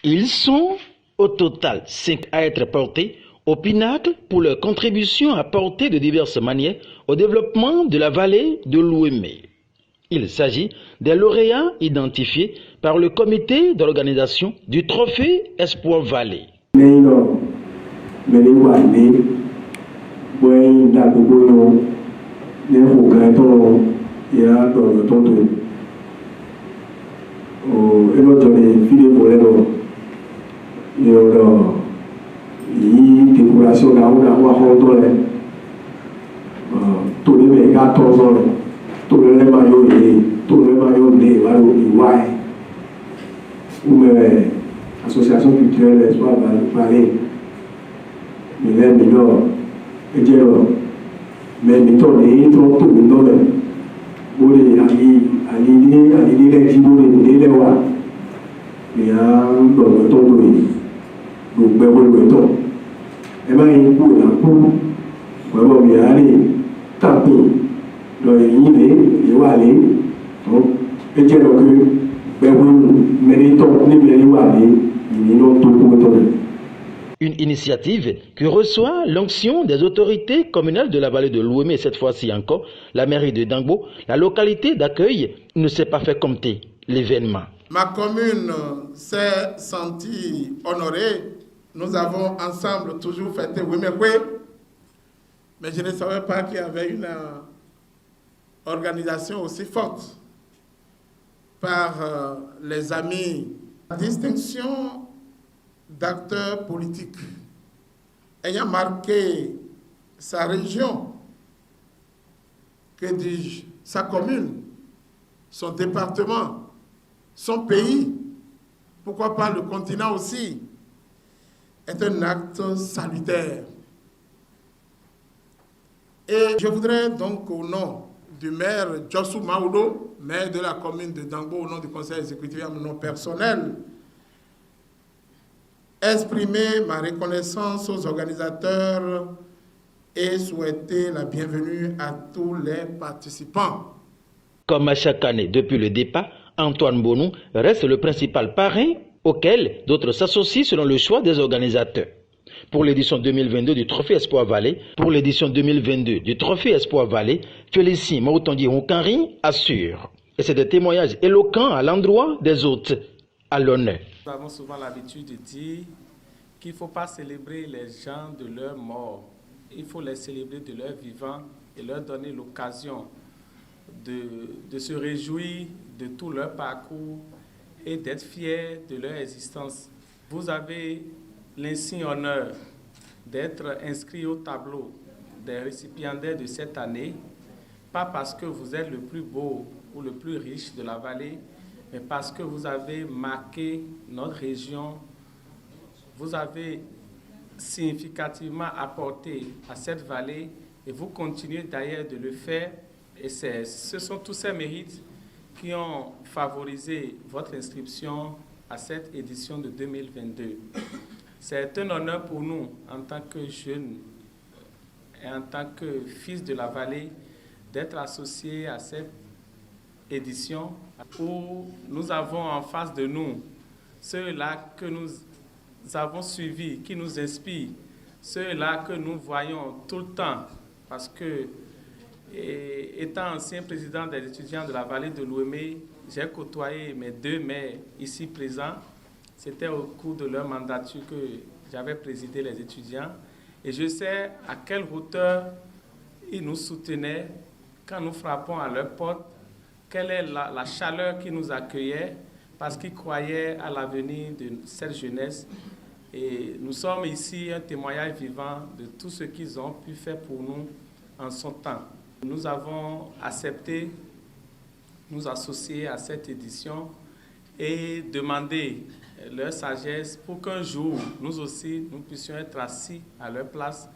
Ils sont au total 5 à être portés au pinacle pour leur contribution apportée de diverses manières au développement de la vallée de l'Ouémé. Il s'agit des lauréats identifiés par le comité d'organisation du Trophée Espoir Vallée. Association culturelle Espoir Vallée, Une initiative qui reçoit l'onction des autorités communales de la vallée de l'Ouémé, cette fois-ci encore, la mairie de Dangbo, la localité d'accueil ne s'est pas fait compter l'événement. Ma commune s'est sentie honorée. Nous avons ensemble toujours fêté Ouémekwe, mais je ne savais pas qu'il y avait une organisation aussi forte par les amis. La distinction d'acteurs politiques ayant marqué sa région, que dis-je, sa commune, son département, son pays, pourquoi pas le continent aussi, est un acte salutaire. Et je voudrais donc, au nom du maire Djossou Maoulo, maire de la commune de Dangbo, au nom du conseil exécutif et à mon nom personnel, exprimer ma reconnaissance aux organisateurs et souhaiter la bienvenue à tous les participants. Comme à chaque année depuis le départ, Antoine Bonou reste le principal parrain auquel d'autres s'associent selon le choix des organisateurs. Pour l'édition 2022 du Trophée Espoir Vallée, Félicien Maoutondi Houkanri assure. Et c'est des témoignages éloquents à l'endroit des hôtes, à l'honneur. Nous avons souvent l'habitude de dire qu'il ne faut pas célébrer les gens de leur mort. Il faut les célébrer de leur vivant et leur donner l'occasion de se réjouir de tout leur parcours et d'être fiers de leur existence. Vous avez l'insigne honneur d'être inscrit au tableau des récipiendaires de cette année, pas parce que vous êtes le plus beau ou le plus riche de la vallée, mais parce que vous avez marqué notre région, vous avez significativement apporté à cette vallée et vous continuez d'ailleurs de le faire. Et ce sont tous ces mérites qui ont favorisé votre inscription à cette édition de 2022. C'est un honneur pour nous, en tant que jeunes et en tant que fils de la vallée, d'être associés à cette édition où nous avons en face de nous ceux-là que nous avons suivis, qui nous inspirent, ceux-là que nous voyons tout le temps, parce que, étant ancien président des étudiants de la vallée de l'Ouémé, j'ai côtoyé mes deux maires ici présents. C'était au cours de leur mandature que j'avais présidé les étudiants. Et je sais à quelle hauteur ils nous soutenaient quand nous frappons à leur porte, quelle est la chaleur qui nous accueillait, parce qu'ils croyaient à l'avenir de cette jeunesse. Et nous sommes ici un témoignage vivant de tout ce qu'ils ont pu faire pour nous en son temps. Nous avons accepté nous associer à cette édition et demander leur sagesse pour qu'un jour, nous aussi, nous puissions être assis à leur place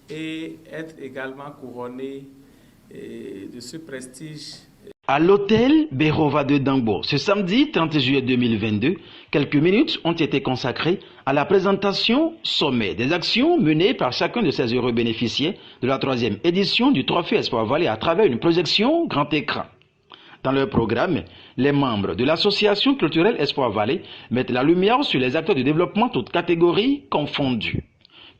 et être également couronnés de ce prestige. À l'hôtel Berova de Dangbo, ce samedi 30 juillet 2022, quelques minutes ont été consacrées à la présentation sommet des actions menées par chacun de ces heureux bénéficiaires de la 3e édition du Trophée Espoir Vallée à travers une projection grand écran. Dans leur programme, les membres de l'association culturelle Espoir Vallée mettent la lumière sur les acteurs du développement toutes catégories confondues.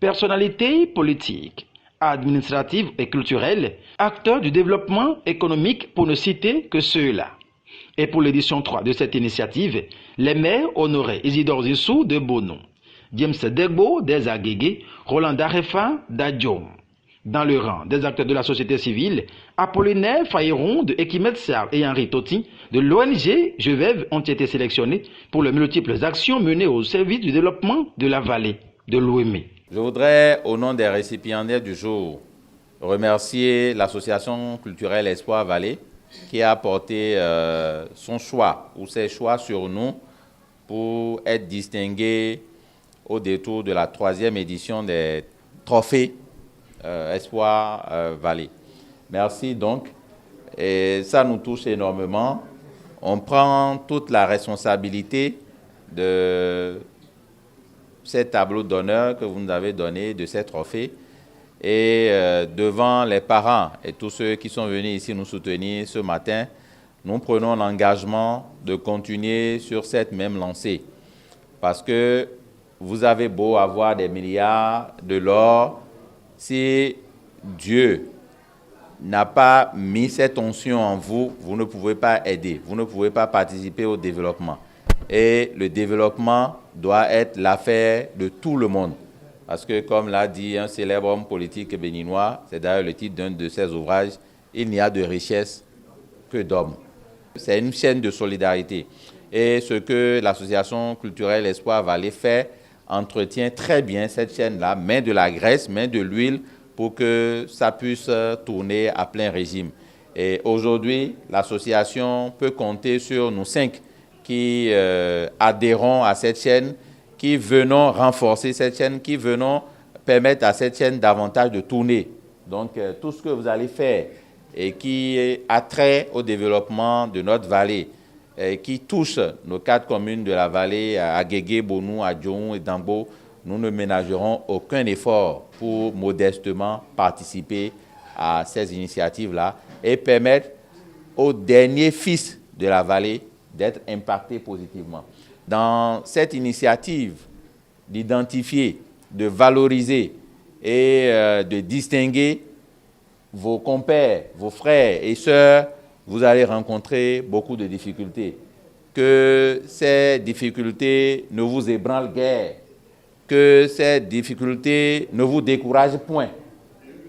Personnalités politiques, administratives et culturelles, acteurs du développement économique pour ne citer que ceux-là. Et pour l'édition 3 de cette initiative, les maires honoraient Isidore Zissou de Bono, James Degbo des Agégué, Roland Darefa d'Adjom. Dans le rang des acteurs de la société civile, Apollinaire Fayeron de Ekimetsar et Henri Totti de l'ONG Jevève ont été sélectionnés pour les multiples actions menées au service du développement de la vallée de l'Ouémé. Je voudrais, au nom des récipiendaires du jour, remercier l'association culturelle Espoir Vallée qui a apporté son choix ou ses choix sur nous pour être distingué au détour de la 3e édition des trophées Espoir Vallée. Merci donc, et ça nous touche énormément. On prend toute la responsabilité de ces tableaux d'honneur que vous nous avez donnés, de ces trophées, et devant les parents et tous ceux qui sont venus ici nous soutenir ce matin, nous prenons l'engagement de continuer sur cette même lancée. Parce que vous avez beau avoir des milliards de l'or, si Dieu n'a pas mis cette onction en vous, vous ne pouvez pas aider, vous ne pouvez pas participer au développement. Et le développement doit être l'affaire de tout le monde. Parce que, comme l'a dit un célèbre homme politique béninois, c'est d'ailleurs le titre d'un de ses ouvrages, il n'y a de richesse que d'hommes. C'est une chaîne de solidarité. Et ce que l'association culturelle Espoir Vallée fait, entretient très bien cette chaîne-là, met de la graisse, met de l'huile pour que ça puisse tourner à plein régime. Et aujourd'hui, l'association peut compter sur nous 5 qui adhérons à cette chaîne, qui venons renforcer cette chaîne, qui venons permettre à cette chaîne davantage de tourner. Donc, tout ce que vous allez faire et qui a trait au développement de notre vallée, qui touche nos 4 communes de la vallée, Agégué, Bonou, Adjong et Dambo, nous ne ménagerons aucun effort pour modestement participer à ces initiatives-là et permettre aux derniers fils de la vallée d'être impactés positivement. Dans cette initiative d'identifier, de valoriser et de distinguer vos compères, vos frères et sœurs, vous allez rencontrer beaucoup de difficultés. Que ces difficultés ne vous ébranlent guère, que ces difficultés ne vous découragent point.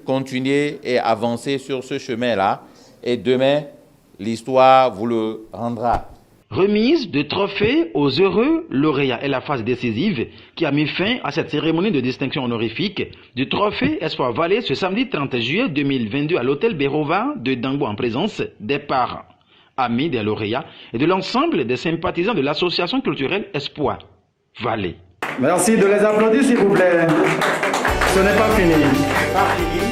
Continuez et avancez sur ce chemin-là et demain, l'histoire vous le rendra. Remise de trophées aux heureux lauréats est la phase décisive qui a mis fin à cette cérémonie de distinction honorifique du trophée Espoir Vallée ce samedi 30 juillet 2022 à l'hôtel Bérova de Dambo en présence des parents, amis des lauréats et de l'ensemble des sympathisants de l'association culturelle Espoir Vallée. Merci de les applaudir s'il vous plaît. Ce n'est pas fini.